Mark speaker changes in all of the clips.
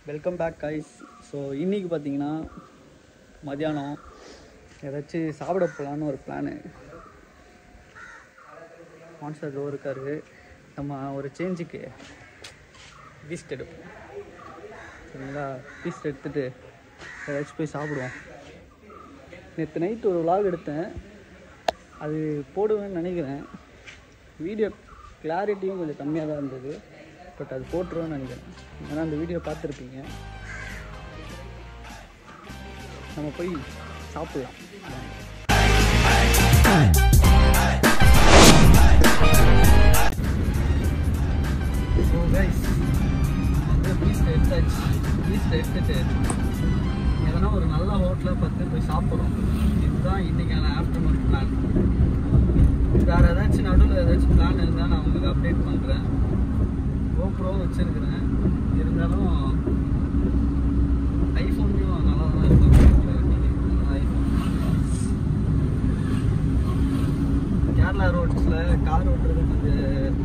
Speaker 1: Welcome back guys. So இன்றைக்கி பார்த்தீங்கன்னா மதியானம் ஏதாச்சும் சாப்பிட போகலான்னு ஒரு பிளானு. மான்ஸ்டர் ப்ரோ இருக்காரு. நம்ம ஒரு சேஞ்சுக்கு பீஸ்ட் எடுப்போம் சரிங்களா. பீஸ்ட் எடுத்துகிட்டு ஏதாச்சும் போய் சாப்பிடுவோம். நேற்று நைட்டு ஒரு vlog எடுத்தேன், அது போடுவேன்னு நினைக்கிறேன். வீடியோ கிளாரிட்டியும் கொஞ்சம் கம்மியாக தான் இருந்தது, பட் அது போட்டுருவோன்னு நினைக்கிறேன். ஏன்னா அந்த வீடியோ பார்த்துருப்பீங்க. நம்ம போய் சாப்பிட்லாம். ஸோ கைஸ், வந்து பீஸ்ட் எடுத்தாச்சு. பீஸ்ட் எடுத்துட்டு எதனா ஒரு நல்ல ஹோட்டலாக பார்த்து போய் சாப்பிட்றோம். இதுதான் இன்றைக்கான ஆஃப்டர்நூன் பிளான். வேறு ஏதாச்சும் நடுவில் ஏதாச்சும் பிளான் இருந்தால் நான் உங்களுக்கு அப்டேட் பண்ணுறேன். GoPro வச்சுருக்கிறேன், இருந்தாலும் ஐஃபோன்லேயும் நல்லா தான் இருக்கும். ஐஃபோன் கேரளா ரோட்ஸில் கார் ஓட்டுறது கொஞ்சம்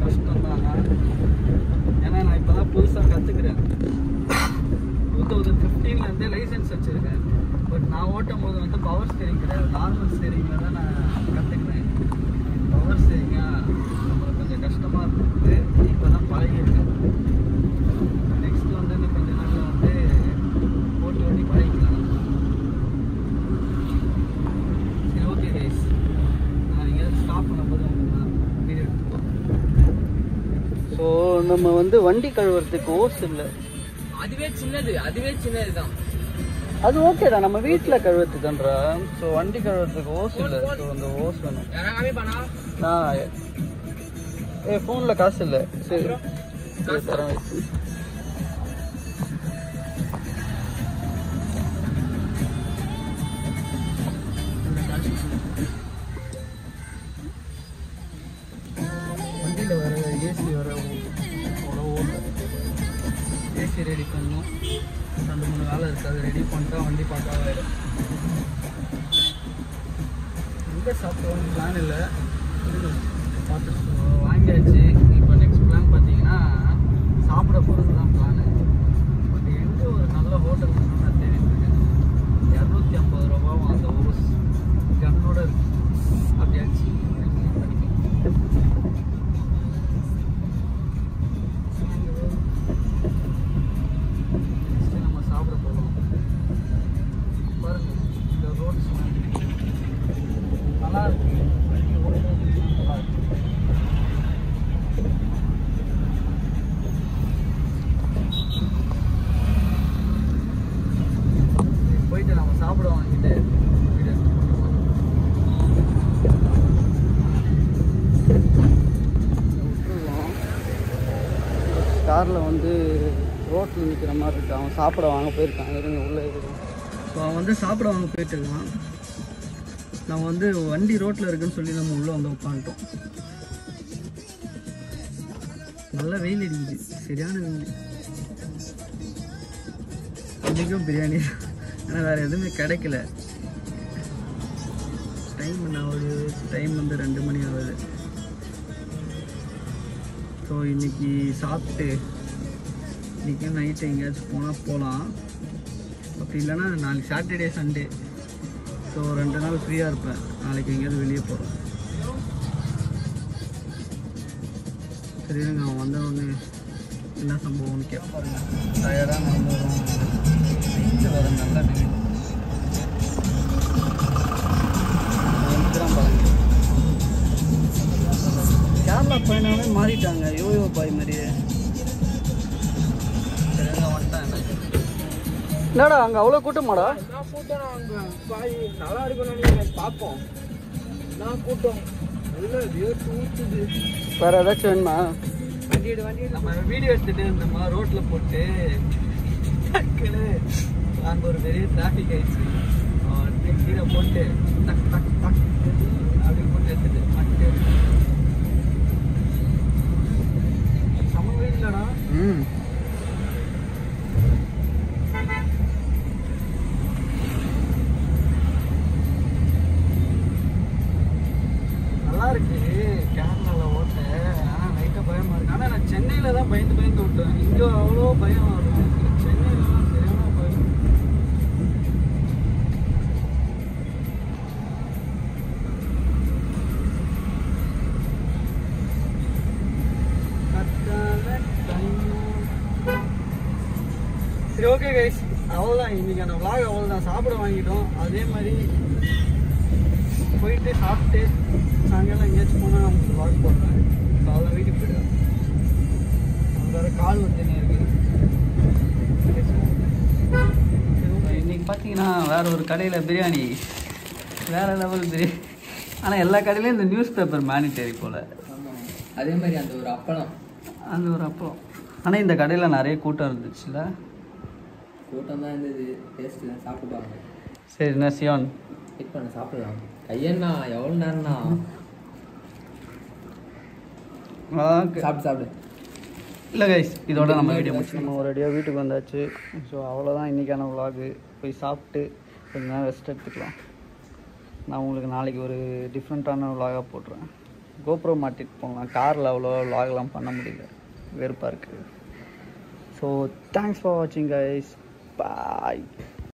Speaker 1: கஷ்டம் தான். ஏன்னா நான் இப்போ தான் புதுசாக கற்றுக்கிறேன். 2015 லைசன்ஸ் வச்சுருக்கேன். பட் நான் ஓட்டும் போது வந்து பவர் ஸ்டேரிங் கிடையாது, நார்மல் ஸ்டேரிங்கில் தான் நான் கற்றுக்கினேன். பவர் ஸ்டேரிங்காக நம்மளுக்கு கொஞ்சம் கஷ்டமாக இருந்தது. இப்போ தான் பழகிருக்கேன். நெக்ஸ்ட் வந்து இன்னும் கொஞ்சம் நாளில் வந்து ஓட்டி பழகிக்கலாம். சரி, ஓகே கைஸ், நான் எங்கேயாவது ஸ்டாப் பண்ணும்போது உங்களுக்கு நான் வீடியோ எடுத்துப்போம். ஸோ நம்ம வந்து வண்டி கழுவுறதுக்கு ஓஸ் இல்லை.
Speaker 2: அதுவே சின்னதுதான்.
Speaker 1: அது ஓகே தான், நம்ம வீட்டில் கழுவுறதுக்குன்றா. ஸோ வண்டி கழுவுறதுக்கு ஓஸ் இல்லை. ஸோ அந்த ஓஸ் வேணும். ஃபோனில் காசு இல்லை. சரி தரேன் வச்சு. வண்டியில் வர ஏசி வர அவ்வளோ ஓடல. ஏசி ரெடி பண்ணணும். 2-3 வேலை இருக்குது, அது ரெடி பண்ணிட்டா வண்டி பார்க்காவாயிடும். எங்கே சாப்பிடுவோம் பிளான் இல்லை, பார்த்து வாங்கியாச்சு. இப்போ நெக்ஸ்ட் பிளான் பார்த்தீங்கன்னா சாப்பிட போகிறது தான் பிளானு. பட் எங்கே ஒரு நல்ல ஹோட்டல் நான் தேடிட்டுருக்கேன். 250 ரூபாவும் அந்த ஓஸ் கண்ணோட இருக்கு. அப்படியாச்சு நம்ம சாப்பிட போகிறோம். பாருங்க, இந்த ரோட்ஸ் நல்லா இருக்கு. நல்லா இருக்கு. போயிட்டு நம்ம சாப்பிட வாங்கிட்டு காரில் வந்து ரோட்டில் நிற்கிற மாதிரி இருக்கு. அவன் சாப்பிட வாங்க போயிருக்கான். இருங்க உள்ளே இருக்கும். ஸோ அவன் வந்து சாப்பிட வாங்க போயிட்டு இருக்கான். நம்ம வந்து வண்டி ரோட்டில் இருக்குன்னு சொல்லி நம்ம உள்ளே வந்து உட்காந்துட்டோம். நல்லா வெயில் அடிக்குது, சரியான வெயில். இன்றைக்கும் பிரியாணி, ஆனால் வேறு எதுவுமே கிடைக்கல. டைம் வந்து 2 மணி ஆகுது. ஸோ இன்றைக்கி சாப்பிட்டு இன்றைக்கும் நைட்டு எங்கேயாச்சும் போகலாம். அப்படி இல்லைன்னா நாளைக்கு சாட்டர்டே சண்டே. ஸோ 2 நாள் ஃப்ரீயாக இருப்பேன். நாளைக்கு எங்கேயாவது வெளியே போகிறோம். சரி, நான் வந்தோடனே என்ன சம்பவம்னு கேட்பாருங்க. டயர்டாக நடந்து வரும். நைட்டு வர நல்லா வெயில். கேரளா பையனாவே மாறிட்டாங்க, யோயோ பாய் மாதிரியே. என்னடா அங்கே அவ்வளோ கூட்டமாடா?
Speaker 2: நல்லா இருக்குன்னு பார்ப்போம். நான் கூட்டம்
Speaker 1: வேற ஏதாச்சும் வேணுமா?
Speaker 2: வண்டி நம்ம வீடியோ எடுத்துட்டு இருந்தோமா ரோட்டில் போட்டு அங்கே ஒரு பெரிய டிராஃபிக் ஆயிடுச்சு. கீழே போட்டு டக் டக் டக் அப்படி போட்டு எடுத்துட்டு சம வெயில்லடா. நல்லா இருக்கு கேரளாவில் ஓட்ட. ஆனால் லைட்டாக பயமாக இருக்குது. ஆனால் நான் சென்னையில் தான் பயந்து விட்டேன். இங்கே அவ்வளோ பயம் வரும். சரி ஓகே கைஸ், அவ்வளோதான் இன்றைக்கான vlog. அவ்வளோதான். சாப்பிட வாங்கிட்டோம். அதே மாதிரி போயிட்டு சாப்பிட்டு சாயங்காலம் எங்கேயாச்சும் போனால் நமக்கு vlog போடுறேன். அவ்வளோ வீட்டுக்கு போயிடுவேன். வேறு கால் வந்துனே இருக்குது.
Speaker 1: இன்றைக்கி பார்த்தீங்கன்னா வேறு ஒரு கடையில் பிரியாணி வேறு லெவல் பிரியாணி. ஆனால் எல்லா கடையிலையும் இந்த நியூஸ் பேப்பர் மேனிட்டரி போல்.
Speaker 2: ஆமாம், அதே மாதிரி அந்த ஒரு அப்பளம்.
Speaker 1: ஆனால் இந்த கடையில் நிறைய கூட்டம் இருந்துச்சுல்ல.
Speaker 2: கூட்டம் தான் இருந்தது, டேஸ்ட்டு தான் சாப்பிடுவாங்க.
Speaker 1: சரி என்ன சியான்
Speaker 2: வெயிட் பண்ண சாப்பிடலாம். ஐயண்ணா எவ்வளோ நேரம்ண்ணா? சாப்பிடு.
Speaker 1: இல்லை கைஸ், இதோட நம்ம வீடியோ முடிச்சு நம்ம ஒரேடியாக வீட்டுக்கு வந்தாச்சு. ஸோ அவ்வளோதான் இன்றைக்கான விலாகு. போய் சாப்பிட்டு கொஞ்ச நேரம் ரெஸ்ட் எடுத்துக்கலாம். நான் உங்களுக்கு நாளைக்கு ஒரு டிஃப்ரெண்ட்டான விலாகாக போட்டுறேன். கோப்ரோ மாட்டிட்டு போகலாம். காரில் அவ்வளோ விலாகெலாம் பண்ண முடியல, வெறுப்பாக இருக்குது. ஸோ தேங்க்ஸ் ஃபார் வாட்சிங் கைஸ். பாய்.